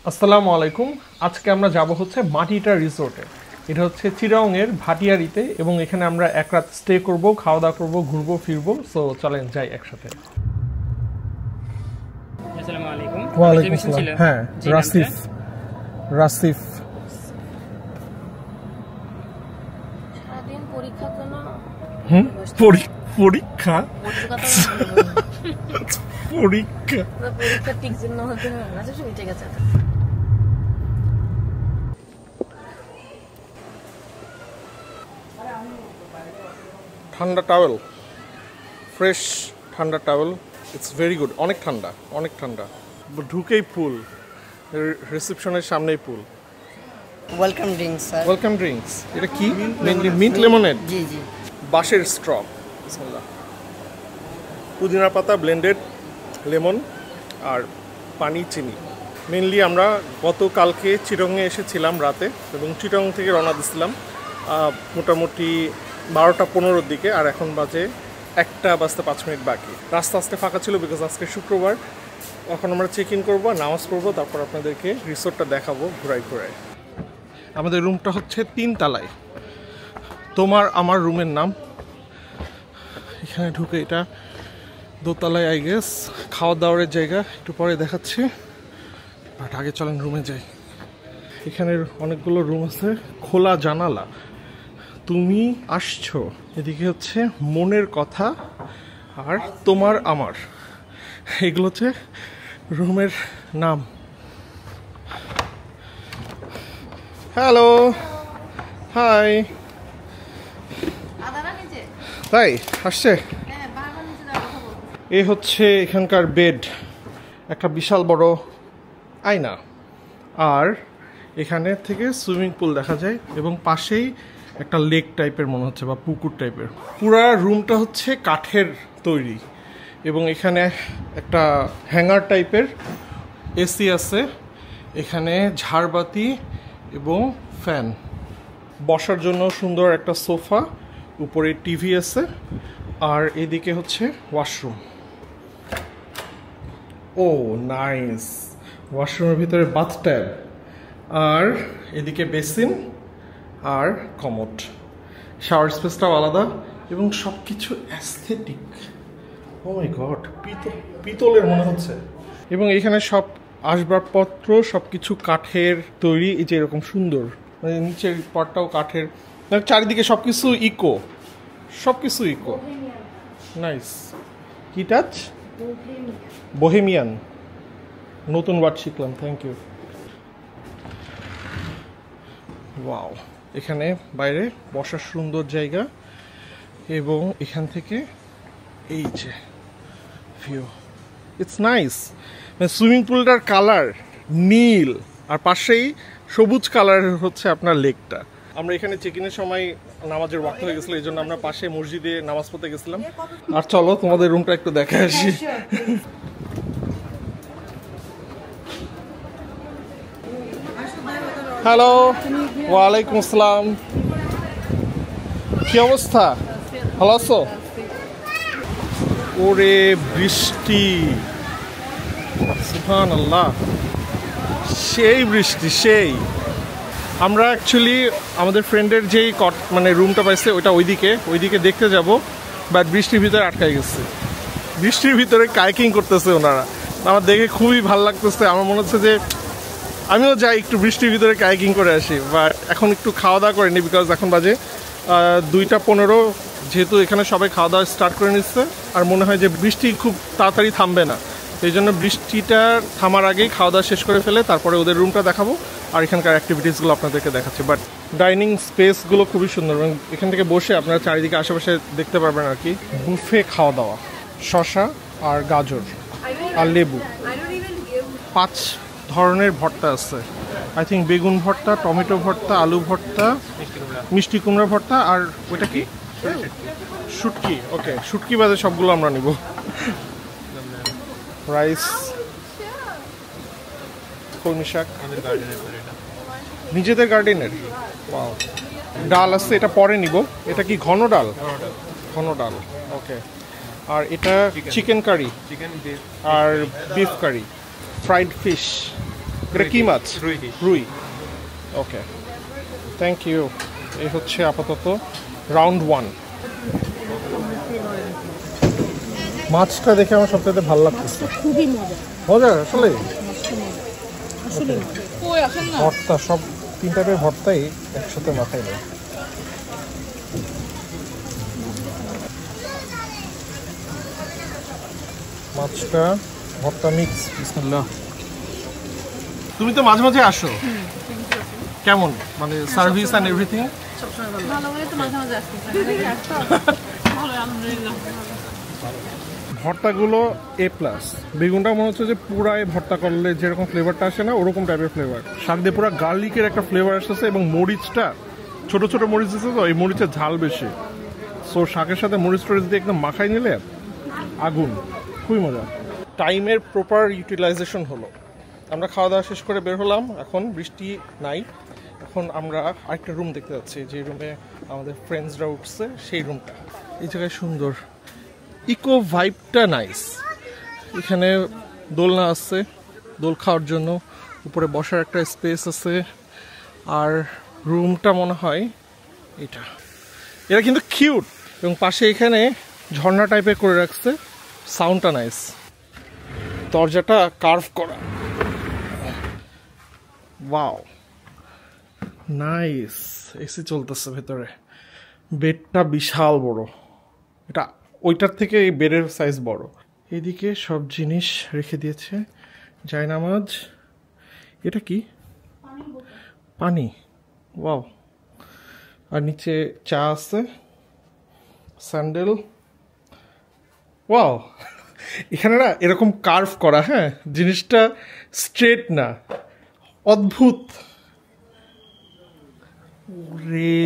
আসসালামু আলাইকুম। আজকে আমরা যাব হচ্ছে মাটিটা রিসোর্টে। এটা হচ্ছে চিরাংয়ের ভাটিয়ারিতে এবং এখানে আমরা এক রাত স্টে করব, খাওয়া দাওয়া করব, ঘুরবো ফিরবো। সো চলেন যাই একসাথে। আসসালামু আলাইকুম। ওয়ালাইকুম আসসালাম। হ্যাঁ, রাসিফ। সারাদিন পরীক্ষার জন্য পরীক্ষা পরীক্ষা ঠিক জন্য হতে আচ্ছা শুনি ঠিক আছে। ঠান্ডা টাওয়েল, ফ্রেশ ঠান্ডা টাওয়েল। It's very good. অনেক ঠান্ডা, অনেক ঠান্ডা। ঢুকেই পুল, রিসেপশনের সামনেই pool. Welcome drinks sir. Welcome drinks. এটা কি? Mainly mint lemonade. জি জি। বাঁশের স্ট্র, বিসমিল্লাহ। পুদিনা পাতা, ব্লেন্ডেড লেমন আর পানি, চিনি। মেনলি আমরা গতকালকে চিরংয়ে এসেছিলাম রাতে এবং চিরং থেকে রওনা দিয়েছিলাম মোটামুটি 12টা 15-র দিকে, আর এখন বাজে 1টা বাজতে 5 মিনিট বাকি। রাস্তা আজকে ফাঁকা ছিল বিকজ আজকে শুক্রবার। এখন আমরা চেক ইন করবো, নামাজ পড়বো, তারপর আপনাদেরকে রিসোর্টটা দেখাবো ঘুরাই ঘুরাই। আমাদের রুমটা হচ্ছে 3 তলায়। তোমার আমার রুমের নাম। এখানে ঢুকে এটা দোতলায়, আই গেস খাওয়া দাওয়ার জায়গা, একটু পরে দেখাচ্ছি। বাট আগে চলেন রুমে যাই। এখানের অনেকগুলো রুম আছে, খোলা জানালা। তুমি আসছো, এদিকে হচ্ছে মনের কথা আর তোমার আমার, এগুলো হচ্ছে রুমের নাম। Hello, hi. তাই আসছে। এই হচ্ছে এখানকার বেড, একটা বিশাল বড় আয়না, আর এখানে থেকে সুইমিং পুল দেখা যায় এবং পাশেই একটা লেক টাইপের মনে হচ্ছে বা পুকুর টাইপের। পুরা রুমটা হচ্ছে কাঠের তৈরি এবং এখানে একটা হ্যাঙ্গার টাইপের এসি আছে, এখানে ঝাড়বাতি এবং ফ্যান। বসার জন্য সুন্দর একটা সোফা, উপরে টিভি আছে, আর এদিকে হচ্ছে ওয়াশরুম। ও নাইস। ওয়াশরুমের ভিতরে বাথট্যাব, আর এদিকে বেসিন আর কমোড। শাওয়ার স্পেসটাও আলাদা এবং সব কিছু অ্যাস্থেটিক। ও মাই গড, পিতলের মনে হচ্ছে। এবং এখানে সব আসবাবপত্র সব কিছু কাঠের তৈরি, এই যে এরকম সুন্দর, মানে নিচের পটটাও কাঠের, চারিদিকে সব কিছু ইকো, সব কিছু ইকো। নাইস। কি টাচ? বোহেমিয়ান। নতুন ওয়ার্ড শিখলাম, থ্যাংক ইউ। ওয়াও, এখানে বাইরে বসার সুন্দর জায়গা এবং এখান থেকে এই যে ভিউ, ইটস নাইস। সুইমিং পুলটার কালার নীল আর পাশেই সবুজ কালারের হচ্ছে আপনার লেকটা। আমরা এখানে চেক ইনের সময় নামাজের ওয়াক্ত হয়ে গেছিলো, এই জন্য আমরা পাশে মসজিদে নামাজ পড়তে গেছিলাম। আর চলো তোমাদের রুমটা একটু দেখে আসি। হ্যালো, ওয়ালাইকুম আসসালাম। কি অবস্থা, ভালো আছো? ওরে বৃষ্টি, সুবহানাল্লাহ, সেই বৃষ্টি সেই। আমরা অ্যাকচুয়ালি আমাদের ফ্রেন্ডের যেই মানে রুমটা পাইছে ওইটা ওইদিকে দেখতে যাব, বাট বৃষ্টির ভিতরে আটকাই গেছে। বৃষ্টির ভিতরে কাইকিং করতেছে ওনারা, আমার দেখে খুবই ভালো লাগতেছে। আমার মনে হচ্ছে যে আমিও যাই একটু বৃষ্টির ভিতরে কাইকিং করে আসি, বাট এখন একটু খাওয়া দাওয়া করে নিই বিকজ এখন বাজে 2টা 15। যেহেতু এখানে সবাই খাওয়া দাওয়া স্টার্ট করে নিচ্ছে, আর মনে হয় যে বৃষ্টি খুব তাড়াতাড়ি থামবে না, এই জন্য বৃষ্টিটা থামার আগেই খাওয়া দাওয়া শেষ করে ফেলে তারপরে ওদের রুমটা দেখাবো আর এখানকার অ্যাক্টিভিটিসগুলো আপনাদেরকে দেখাচ্ছি। বাট ডাইনিং স্পেসগুলো খুবই সুন্দর এবং এখান থেকে বসে আপনারা চারিদিকে আশেপাশে দেখতে পারবেন আর কি। বুফে খাওয়া দাওয়া, শসা আর গাজর আর লেবু, 5 ধরনের ভর্তা আছে। আই থিঙ্ক বেগুন ভর্তা, টমেটো ভর্তা, আলু ভর্তা, মিষ্টি কুমড়া ভর্তা, আর ওইটা কি শুটকি। ওকে, শুটকি বাদে সবগুলো আমরা নিব। রাইস, কলমি শাক, নিজেদের গার্ডেনের। ওয়াও। ডাল আছে, এটা পরে নিব। এটা কি ঘন ডাল? ঘন ডাল, ওকে। আর এটা চিকেন কারি আর বিফ কারি, ফ্রাইড ফিশ, এটা কি মাছ? রুই। রুই। ওকে, থ্যাংক ইউ। এই হচ্ছে আপাতত রাউন্ড 1। মাছটা দেখে আমার সবথেকে ভালো লাগতেছে। খুবই মজা। মজা আসলে। আসলে কই আসেন না। ভর্তা, সব 3 টাইপের ভর্তাই একসাথে মাথায় নেয়। মাছটা ভর্তা মিক্স। বিসমিল্লাহ। তুমি তো মাঝে মাঝে আসো, কেমন মানে সার্ভিস অ্যান্ড এভরিথিং? ভালো বলে তো মাঝে মাঝে আসছি। ভালো, আলহামদুলিল্লাহ। ভর্তাগুলো A+। বেগুনটা মনে হচ্ছে যে পুরাই ভর্তা করলে যেরকম ফ্লেভারটা আসে না, ওরকম টাইপের ফ্লেভার। শাক দিয়ে পুরো গার্লিকের একটা ফ্লেভার আসতেছে, এবং মরিচটা ছোট ছোট মরিচ দিচ্ছে, তো এই মরিচের ঝাল বেশি। সো শাকের সাথে মরিচ টরিচ দিয়ে একদম মাখাই নিলে আগুন, খুবই মজা। টাইমের প্রপার ইউটিলাইজেশন হলো। আমরা খাওয়া দাওয়া শেষ করে বের হলাম, এখন বৃষ্টি নাই। এখন আমরা আরেকটা রুম দেখতে যাচ্ছি, যে রুমে আমাদের ফ্রেন্ডসরা উঠছে, সেই রুমটা। এই জায়গায় সুন্দর, ইকো ভাইবটা নাইস। এখানে দোলনা আছে, দোল খাওয়ার জন্য। উপরে বসার একটা স্পেস আছে। আর রুমটা মনে হয় এটা কিন্তু কিউট, এবং পাশে এখানে ঝর্ণা টাইপের করে রাখছে। সাউন্ডটা নাইস। দরজাটা কার্ভ করা। Wow, nice. এসি চলতেছে ভেতরে। বেডটা বিশাল বড়, এটা ওইটার থেকে এই বেডের সাইজ বড়। এদিকে সব জিনিস রেখে দিয়েছে। জায়নামাজ। এটা কি? পানি। ওয়াও। আর নিচে চা আছে, স্যান্ডেল। ওয়াও, এখানে না এরকম কার্ভ করা, হ্যাঁ, জিনিসটা স্ট্রেট না, অদ্ভুত। রে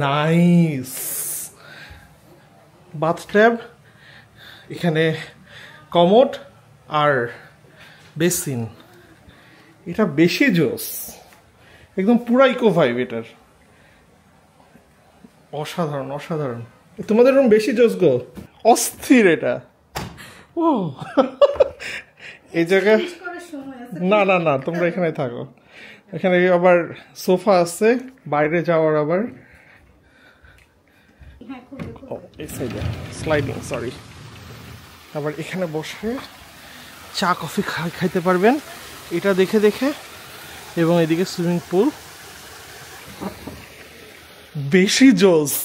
নাইস। বাথট্যাব, এখানে কমোড আর বেসিন। এটা বেশি জোস, একদম পুরা ইকো ভাইব এটার। অসাধারণ অসাধারণ। তোমাদের রুম বেশি জোস গো, অস্থির এটা। ও এই জায়গায় না না না, তোমরা এখানে থাকো। এখানে আবার সোফা আছে, বাইরে যাওয়ার আবার এই সাইডে স্লাইডিং, সরি। আবার এখানে বসে চা কফি খাইতে পারবেন, এটা দেখে দেখে। এবং এদিকে সুইমিং পুল, বেশি জোস।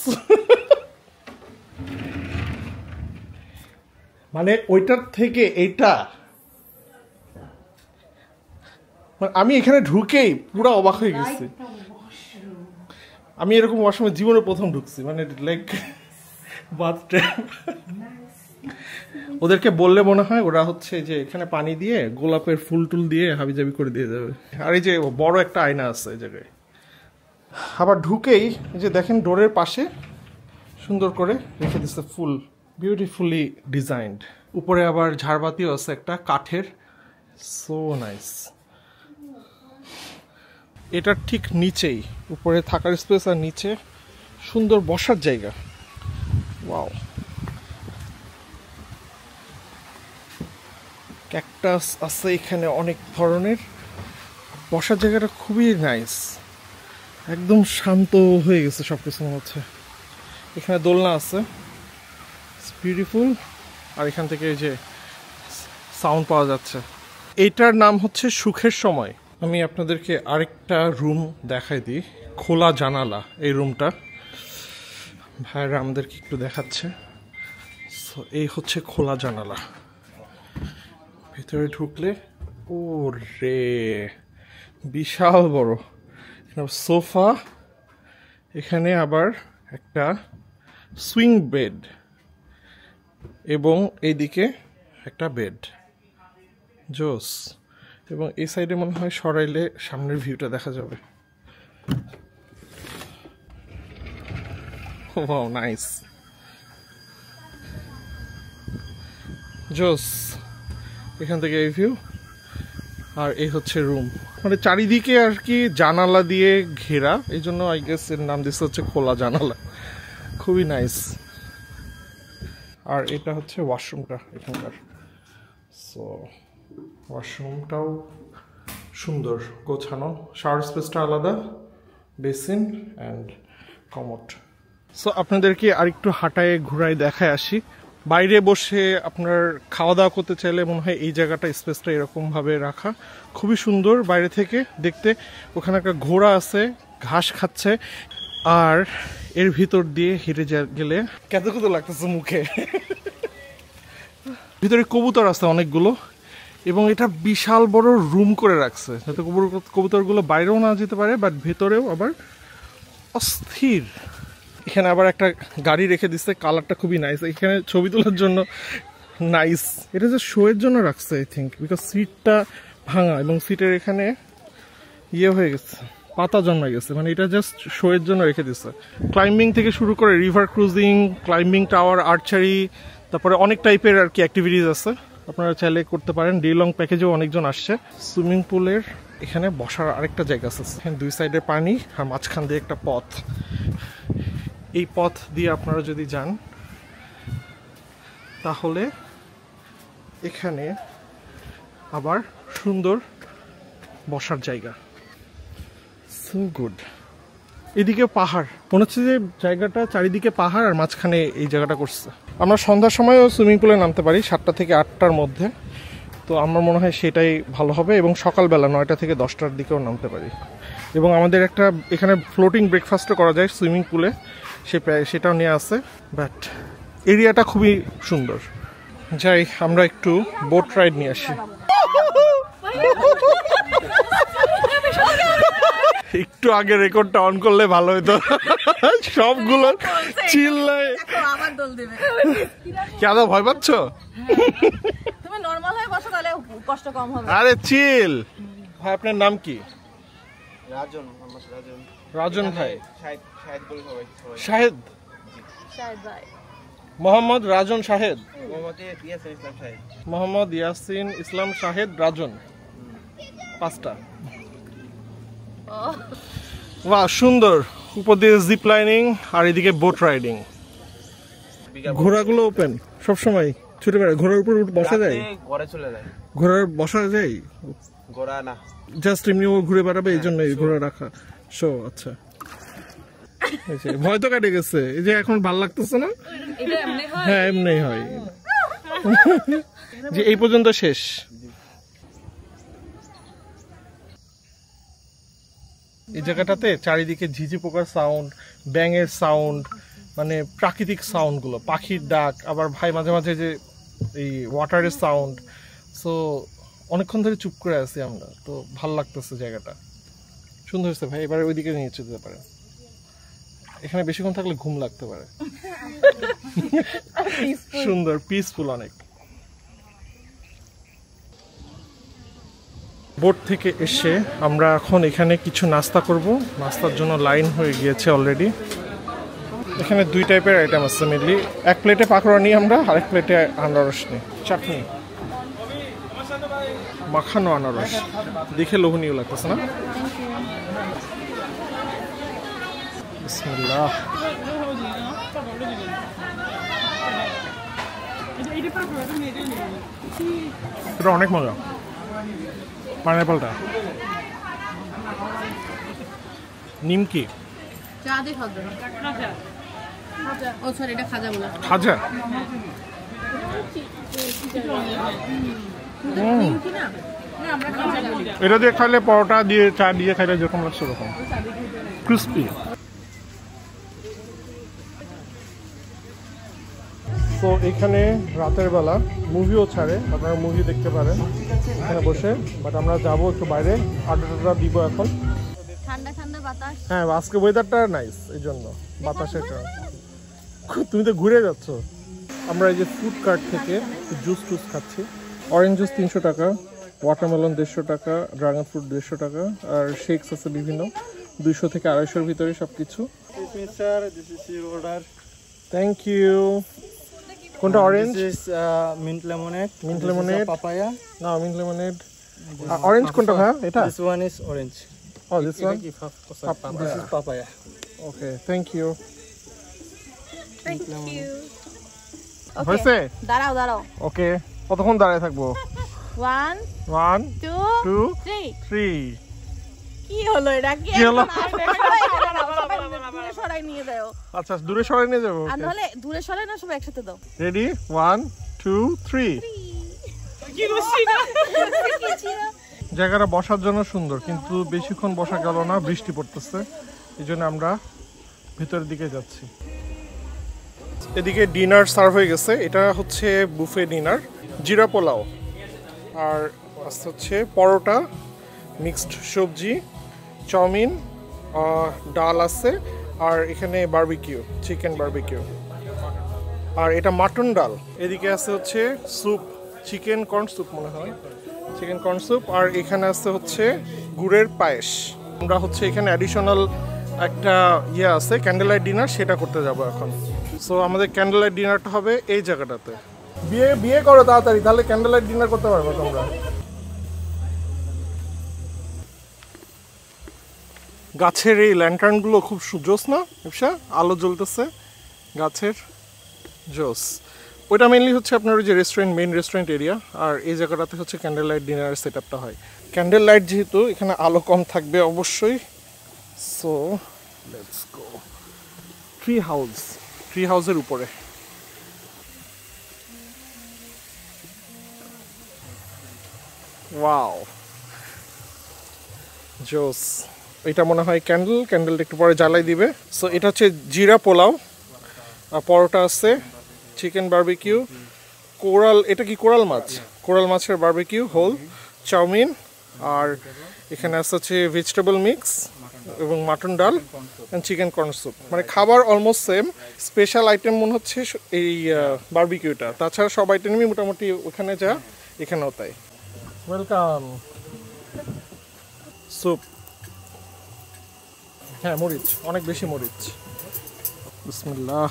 মানে ওইটার থেকে এইটা, আমি এখানে ঢুকেই পুরো অবাক হয়ে গেছি। আমি এরকম ওয়াশরুমে জীবনে প্রথম ঢুকছি, মানে লাইক বাথট্যাব। ওদেরকে বললে মনে হয় ওরা হচ্ছে যে এখানে পানি দিয়ে গোলাপের ফুল টুল দিয়ে হাবিজাবি করে দিয়ে যাবে। আর এই যে বড় একটা আয়না আছে এই জায়গায়। আবার ঢুকেই যে দেখেন ডোরের পাশে সুন্দর করে রেখে দিচ্ছে ফুল, বিউটিফুলি ডিজাইনড। উপরে আবার ঝাড়বাতিও আছে একটা কাঠের, সো নাইস। এটার ঠিক নিচেই উপরে থাকার স্পেস, আর নিচে সুন্দর বসার জায়গা। ওয়াও, ক্যাকটাস আছে এখানে অনেক ধরনের। বসার জায়গাটা খুবই নাইস, একদম শান্ত হয়ে গেছে সব কিছু মনে হচ্ছে। এখানে দোলনা আছে, বিউটিফুল। আর এখান থেকে এই যে সাউন্ড পাওয়া যাচ্ছে। এইটার নাম হচ্ছে সুখের সময়। আমি আপনাদেরকে আরেকটা রুম দেখাই দিই, খোলা জানালা এই রুমটা। ভাইরা আমাদেরকে একটু দেখাচ্ছে। সো এই হচ্ছে খোলা জানালা। ভিতরে ঢুকলে ও রে বিশাল বড় সোফা। এখানে আবার একটা সুইং বেড, এবং এইদিকে একটা বেড, জোস। এবং এই সাইডে মনে হয় সরাইলে সামনের ভিউটা দেখা যাবে। ওয়াও, নাইস, জোস। এখান থেকে এই ভিউ, আর এই হচ্ছে রুম। মানে চারিদিকে আর কি জানালা দিয়ে ঘেরা, এই জন্য আই গেস এর নাম দিচ্ছে হচ্ছে খোলা জানালা। খুবই নাইস। আর এটা হচ্ছে ওয়াশরুমটা এখানকার। সো ওয়াশরুমটাও সুন্দর গোছানো, শাওয়ার স্পেসটা আলাদা, বেসিন অ্যান্ড কমোড। সো আপনাদেরকে আরেকটু হাঁটায় ঘোরায় দেখায় আসি। বাইরে বসে আপনার খাওয়া দাওয়া করতে চাইলে মনে হয় এই জায়গাটা স্পেসটা এরকমভাবে রাখা খুবই সুন্দর বাইরে থেকে দেখতে। ওখানে একটা ঘোড়া আছে, ঘাস খাচ্ছে, আর এর ভিতর দিয়ে হেঁটে গেলে কত কত লাগতেছে মুখে। ভিতরে কবুতর আছে অনেকগুলো, এবং এটা বিশাল বড় রুম করে রাখছে যাতে কবুতরগুলো বাইরেও না যেতে পারে, বাট ভেতরেও আবার অস্থির। এখানে আবার একটা গাড়ি রেখে দিচ্ছে, কালারটা খুবই নাইস, এখানে ছবি তোলার জন্য নাইস। এটা যে শোয়ের জন্য রাখছে আই থিঙ্ক, বিকজ সিটটা ভাঙা এবং সিটের এখানে ইয়ে হয়ে গেছে, পাতা জন্মে গেছে, মানে এটা জাস্ট শোয়ের জন্য রেখে দিচ্ছে। ক্লাইম্বিং থেকে শুরু করে river cruising, climbing tower, archery, তারপরে অনেক টাইপের আর কি অ্যাক্টিভিটিস আছে, আপনারা চাইলে করতে পারেন। ডে লং প্যাকেজেও অনেকজন আসছে। সুইমিং পুলের এখানে বসার আরেকটা জায়গা আছে, এখানে দুই সাইডে পানি আর মাঝখান দিয়ে একটা পথ। এই পথ দিয়ে আপনারা যদি যান তাহলে এখানে আবার সুন্দর বসার জায়গা, সো গুড। এদিকে পাহাড়, মনে হচ্ছে যে জায়গাটা চারিদিকে পাহাড় আর মাঝখানে এই জায়গাটা করছে। আমরা সন্ধ্যার সময়ও সুইমিং পুলে নামতে পারি 7টা থেকে 8টার মধ্যে, তো আমার মনে হয় সেটাই ভালো হবে, এবং সকালবেলা 9টা থেকে 10টার দিকেও নামতে পারি। এবং আমাদের একটা এখানে ফ্লোটিং ব্রেকফাস্টও করা যায় সুইমিং পুলে, সেটাও নিয়ে আসে। বাট এরিয়াটা খুবই সুন্দর। যাই আমরা একটু বোট রাইড নিয়ে আসি। একটু আগে রেকর্ডটা অন করলে ভালো হতো, সবগুলো চিল্লায়। কেন ভয় পাচ্ছ? তুমি নরমাল হয়ে বসো, তাহলে কষ্ট কম হবে। আরে চিল ভাই। আপনার নাম কি? রাজন, মোহাম্মদ রাজন। রাজন ভাই? শাহেদ বলে সবাই। শাহেদ? শাহেদ ভাই। মোহাম্মদ রাজন শাহেদ? মোহাম্মদ ইয়াসিন ইসলাম শাহেদ। মোহাম্মদ ইয়াসিন ইসলাম শাহেদ রাজন, 5টা। বাহ সুন্দর, উপর দিয়ে জিপ লাইনিং আর এদিকে বোট রাইডিং। ঘোড়াগুলো ওপেন সবসময় ছুটে বেড়ায়, ঘোড়ার উপর বসা যায়? ঘরে চলে যায়। ঘোড়ার বসা যায়? ঘোড়া না, জাস্ট এমনি ও ঘুরে বেড়াবে, এই জন্য ঘোড়া রাখা। শো আচ্ছা, ভয় তো কেটে গেছে। এই যে এখন ভাল লাগতেছে না? হ্যাঁ এমনি হয় যে এই পর্যন্ত শেষ। এই জায়গাটাতে চারিদিকে ঝিঝি পোকার সাউন্ড, ব্যাঙের সাউন্ড, মানে প্রাকৃতিক সাউন্ডগুলো, পাখির ডাক, আবার ভাই মাঝে মাঝে যে এই ওয়াটারের সাউন্ড। সো অনেকক্ষণ ধরে চুপ করে আছি আমরা, তো ভাল লাগতেছে জায়গাটা, সুন্দর হয়েছে ভাই। এবার ওইদিকে নিয়ে যেতে পারে, এখানে বেশিক্ষণ থাকলে ঘুম লাগতে পারে। সুন্দর পিসফুল অনেক। বোট থেকে এসে আমরা এখন এখানে কিছু নাস্তা করব। নাস্তার জন্য লাইন হয়ে গিয়েছে অলরেডি। এখানে 2 টাইপের আইটেম আছে মেনলি। এক প্লেটে পাকোড়া নিই আমরা, আরেক প্লেটে আনারস নিই, চাটনি, মাখানো আনারস। দেখে লোভনীয় লাগতেছে না? বিসমিল্লাহ। এটা অনেক মজা, পাইনাপেলটা। নিমকি, চা দিয়ে খাওয়া যাবে। ও সরি, এটা খাজা বলা। খাজা? নিমকি না, না আমরা খাজা বলি। এটা দিয়ে খাইলে, পরোটা দিয়ে চা দিয়ে খাইলে যেরকম লাগছে ওরকম ক্রিস্পি। তো এখানে রাতের বেলা মুভিও ছাড়ে, আপনারা মুভি দেখতে পারেন এখানে বসে। বাট আমরা যাবো একটু বাইরে, আড্ডা দিব এখন। ঠান্ডা ঠান্ডা বাতাস। হ্যাঁ আজকে ওয়েদারটা নাইস, এই জন্য বাতাসের কারণে। তুমি তো ঘুরে যাচ্ছ। আমরা এই যে ফুড কার্ট থেকে জুস টুস খাচ্ছি। অরেঞ্জ জুস 300 টাকা, ওয়াটারমেলন 150 টাকা, ড্রাগন ফ্রুট 150 টাকা, আর শেকস আছে বিভিন্ন 200 থেকে 250-এর ভিতরে সব কিছু। Thank you. কোনটা orange? Mint lemonade. Mint lemonade, papaya. না মিন্ট লেমনেড। অরেঞ্জ কোনটা ভাই? এটা? This one is orange. Oh, this one? This is papaya. Okay, thank you. Thank you. হয়েছে? দাঁড়াও দাঁড়াও। ওকে, কতক্ষণ দাঁড়ায় থাকবো? 1 1 2 2 3 3 কি হলো এটা কি কি হলো? দূরে সরাই নিয়ে দাও আচ্ছা দূরে সরে নিয়ে যাবো আর নাহলে দূরে সরাই না সব একসাথে দাও রেডি 1 2 3 কি রুচি না জায়গাটা বসার জন্য সুন্দর কিন্তু বেশিক্ষণ বসা গেল না বৃষ্টি পড়তেছে এইজন্য আমরা ভিতরের দিকে যাচ্ছি এদিকে ডিনার সার্ভ হয়ে গেছে এটা হচ্ছে বুফে ডিনার জিরা পোলাও আর হচ্ছে পরোটা মিক্সড সবজি চাউমিন ডাল আছে আর এখানে বারবিকিউ চিকেন বারবিকিউ আর এটা মাটন ডাল এদিকে আছে হচ্ছে স্যুপ চিকেন কর্ন স্যুপ মনে হয় চিকেন কর্ন স্যুপ আর এখানে আছে হচ্ছে গুড়ের পায়েস আমরা হচ্ছে এখানে অ্যাডিশনাল একটা আছে ক্যান্ডেল লাইট ডিনার সেটা করতে যাব এখন সো আমাদের ক্যান্ডেল লাইট ডিনারটা হবে এই জায়গাটাতে বিয়ে করো তাড়াতাড়ি তাহলে ক্যান্ডেল লাইট ডিনার করতে পারবো তোমরা গাছের এই ল্যান্টার্নগুলো খুব জোস না ব্যবসা আলো জ্বলতেছে গাছের জোস ওইটা মেনলি হচ্ছে আপনার ওই যে রেস্টুরেন্ট মেইন রেস্টুরেন্ট এরিয়া আর এই জায়গাটাতে হচ্ছে ক্যান্ডেল লাইট ডিনারের সেট আপটা হয় ক্যান্ডেল লাইট যেহেতু এখানে আলো কম থাকবে অবশ্যই সো লেটস গো ট্রি হাউসের উপরে ওয়াও জোস এটা মনে হয় ক্যান্ডেলটা একটু পরে জ্বালাই দিবে সো এটা হচ্ছে জিরা পোলাও আর পরোটা আছে চিকেন বারবিকিউ এটা কি কোরাল মাছের বারবিকিউ হোল চাউমিন আর এখানে আছে হচ্ছে ভেজিটেবল মিক্স এবং মাটন ডাল অ্যান্ড চিকেন কর্ন স্যুপ মানে খাবার অলমোস্ট সেম স্পেশাল আইটেম মনে হচ্ছে এই বারবিকিউটা তাছাড়া সব আইটেমই মোটামুটি ওখানে যা এখানেও তাই ওয়েলকাম স্যুপ হ্যাঁ মরিচ অনেক বেশি মরিচ বিসমিল্লাহ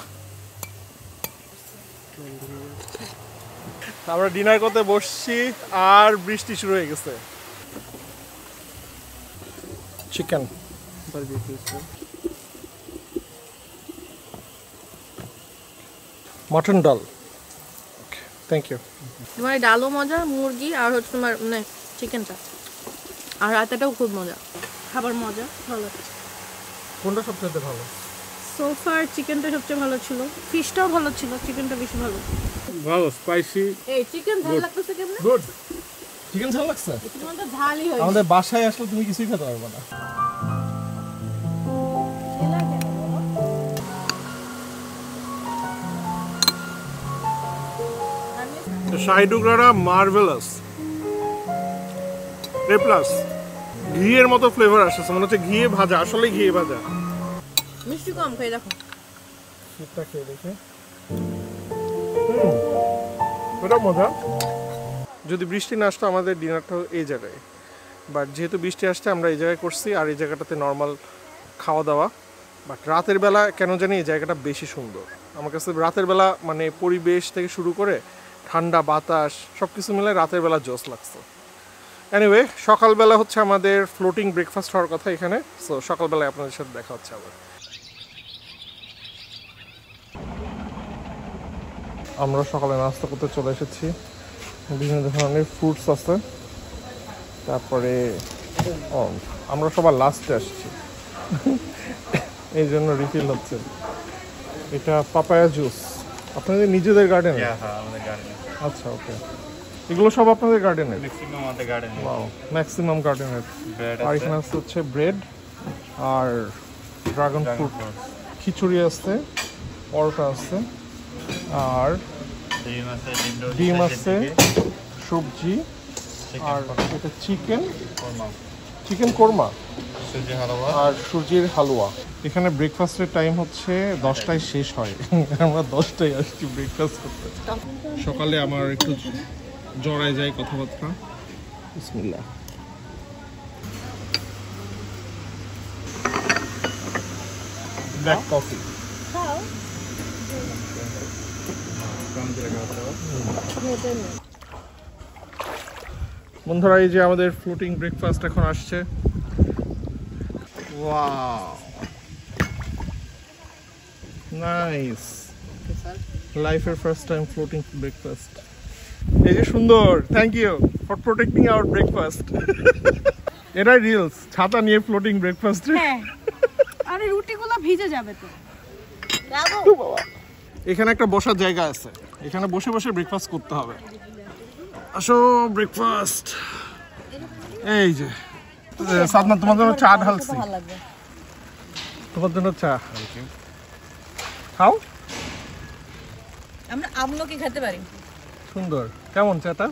আমরা ডিনার করতে বসছি আর বৃষ্টি শুরু হয়ে গেছে চিকেন মটন ডাল থ্যাংক ইউ তোমার ডালও মজা মুরগি আর হচ্ছে তোমার মানে চিকেনটা আর রাতেটাও খুব মজা খাবার মজা ভালো কোনটা সবচেয়ে ভালো সোফার চিকেনটা সবচেয়ে ভালো ছিল ফিশটাও ভালো ছিল চিকেনটা বেশি ভালো স্পাইসি এই চিকেন ঝাল লাগতেছে কেমনে গুড চিকেন ঝাল লাগছে তোমার তো ঝালই হয় আমাদের বাসায় আসলে তুমি কিছুই খেতে পারবে না শাহী টুকরাটা মার্ভেলাস এ প্লাস ঘিয়ের মতো ফ্লেভার আসছে মনে হচ্ছে ঘিয়ে ভাজা আসলে ঘিয়ে ভাজা মিষ্টি কম খেয়ে দেখো শীতটা খেয়ে দেখে ওটা মজা যদি বৃষ্টি না আসতো আমাদের ডিনারটা এই জায়গায় বাট যেহেতু বৃষ্টি আসছে আমরা এই জায়গায় করছি আর এই জায়গাটাতে নর্মাল খাওয়া দাওয়া বাট রাতের বেলা কেন জানি এই জায়গাটা বেশি সুন্দর আমার কাছে রাতের বেলা মানে পরিবেশ থেকে শুরু করে ঠান্ডা বাতাস সব কিছু মিলে রাতের বেলা জোস লাগছে এনিওয়ে সকালবেলা হচ্ছে আমাদের ফ্লোটিং ব্রেকফাস্ট হওয়ার কথা এখানে সো সকালবেলায় আপনাদের সাথে দেখা হচ্ছে আবার আমরা সকালে নাস্তা করতে চলে এসেছি বিভিন্ন ধরনের ফ্রুটস আছে তারপরে আমরা সবার লাস্টে আসছি এই জন্য রিফিল হচ্ছে এটা পাপায়া জুস আপনাদের নিজেদের গার্ডেনে আচ্ছা ওকে এগুলো সব আপনাদের গার্ডেনের ম্যাক্সিমাম গার্ডেনের আর এখানে হচ্ছে ব্রেড আর ড্রাগন ফ্রুট খিচুড়ি আছে পরোটা আছে আর ডিম আছে সবজি আর এটা চিকেন কোরমা আর সুজির হালুয়া এখানে ব্রেকফাস্টের টাইম হচ্ছে 10টায় শেষ হয় আমরা 10টায় আসছি ব্রেকফাস্ট করতে সকালে আমার একটু জড়ায় যায় কথাবার্তা বিসমিল্লাহ ব্ল্যাক কফি বন্ধুরা এই যে আমাদের ফ্লোটিং ব্রেকফাস্ট এখন আসছে ওয়াও নাইস লাইফের ফার্স্ট টাইম ফ্লোটিং ব্রেকফাস্ট এই যে সুন্দর thank you for protecting our breakfast. এটাই রিলস, ছাতা নিয়ে ফ্লোটিং ব্রেকফাস্ট। হ্যাঁ, আরে রুটিগুলো ভিজে যাবে তো। এখানে একটা বসার জায়গা আছে, এখানে বসে বসে ব্রেকফাস্ট করতে হবে। আসো ব্রেকফাস্ট। এই যে সাদমান, তোমার জন্য চা ঢালছি, তোমার জন্য চা। খাও, আমরা আমলকি খেতে পারি। সুন্দর। কেমন চাটা?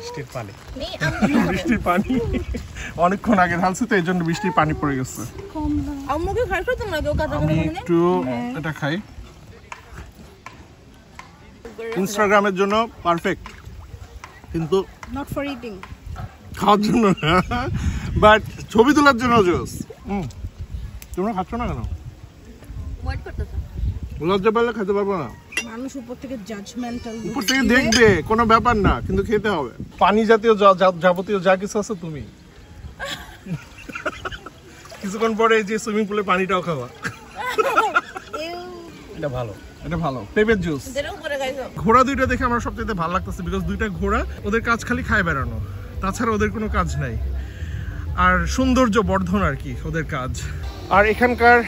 বৃষ্টির পানি। বৃষ্টির পানি অনেকক্ষণ আগে ঢালছি তো এই জন্য বৃষ্টির পানি পড়ে গেছে। আমলকি খাইছো তোমরা কেউ কাঁচা আমি একটু এটা খাই, ইনস্টাগ্রামের জন্য পারফেক্ট, কিন্তু নট ফর ইটিং। খাওয়ার জন্য না, বাট ছবি তোলার জন্য জোস। তোমরা খাচ্ছ না কেন? ওয়েট করতেছো? লজ্জা পেলে খেতে পারবো না। মানুষ উপর থেকে জাজমেন্টাল, উপর থেকে দেখবে, কোনো ব্যাপার না, কিন্তু খেতে হবে। পানি জাতীয় যাবতীয় যা কিছু আছে তুমি কিছুক্ষণ পরে এই যে সুইমিং পুলে পানিটাও খাওয়া। এটা ভালো। এটা ভালো, পেঁপের জুস। এর উপরে খাইছো? ঘোড়া দুইটা দেখে আমার সবচেয়ে ভালো লাগতেছে, বিকজ দুইটা ঘোড়া, ওদের কাজ খালি খায় বেড়ানো, তাছাড়া ওদের কোনো কাজ নাই, আর সৌন্দর্য বর্ধন আর কি ওদের কাজ। আর এখানকার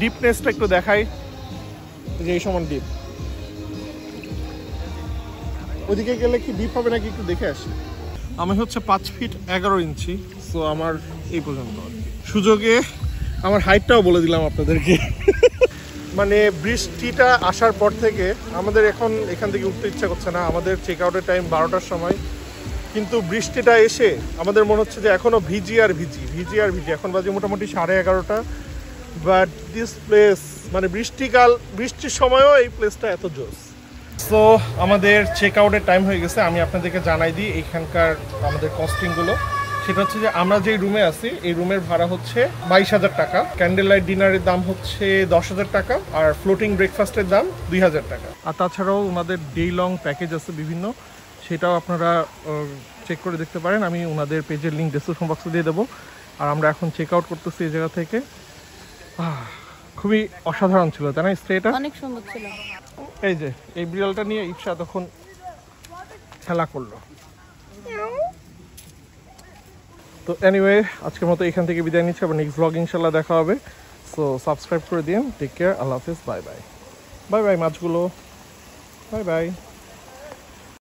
ডিপনেসটা একটু দেখাই, যে এই সমান ডিপ। ওদিকে গেলে কি ডিপ হবে নাকি একটু দেখে আসি। আমি হচ্ছে 5 ফিট 11 ইঞ্চি, সো আমার এই পর্যন্ত আর কি। সুযোগে আমার হাইটটাও বলে দিলাম আপনাদেরকে। মানে বৃষ্টিটা আসার পর থেকে আমাদের এখন এখান থেকে উঠতে ইচ্ছা করছে না। আমাদের চেক আউটের টাইম 12টার সময়, কিন্তু বৃষ্টিটা এসে আমাদের মনে হচ্ছে যে এখনও ভিজি আর ভিজি। এখন বাজে মোটামুটি 11:30। বাট দিস প্লেস, মানে বৃষ্টির সময়ও এই প্লেসটা এত জোস। সো আমাদের চেক আউটের টাইম হয়ে গেছে। আমি আপনাদেরকে জানাই দিই এইখানকার আমাদের কস্টিংগুলো। সেটা হচ্ছে যে আমরা যেই রুমে আছি এই রুমের ভাড়া হচ্ছে 22,000 টাকা, ক্যান্ডেল লাইট ডিনারের দাম হচ্ছে 10,000 টাকা, আর ফ্লোটিং ব্রেকফাস্টের দাম 2,000 টাকা। আর তাছাড়াও ওনাদের ডে লং প্যাকেজ আছে বিভিন্ন, সেটাও আপনারা চেক করে দেখতে পারেন। আমি ওনাদের পেজের লিঙ্ক ডেসক্রিপশন বক্সে দিয়ে দেবো। আর আমরা এখন চেক আউট করতেছি এই জায়গা থেকে। খুবই অসাধারণ ছিল, তাই না স্টেটা? অনেক সুন্দর ছিল। এই যে এই বিড়ালটা নিয়ে ইপসা তখন খেলা করলো। তো এনিওয়ে, আজকের মতো এখান থেকে বিদায় নিচ্ছি। আবার নেক্সট ব্লগ ইনশাল্লাহ দেখা হবে। সো সাবস্ক্রাইব করে দিন। টেক কেয়ার, আল্লাহ হাফিজ, বাই বাই। বাই বাই মাছগুলো, বাই বাই।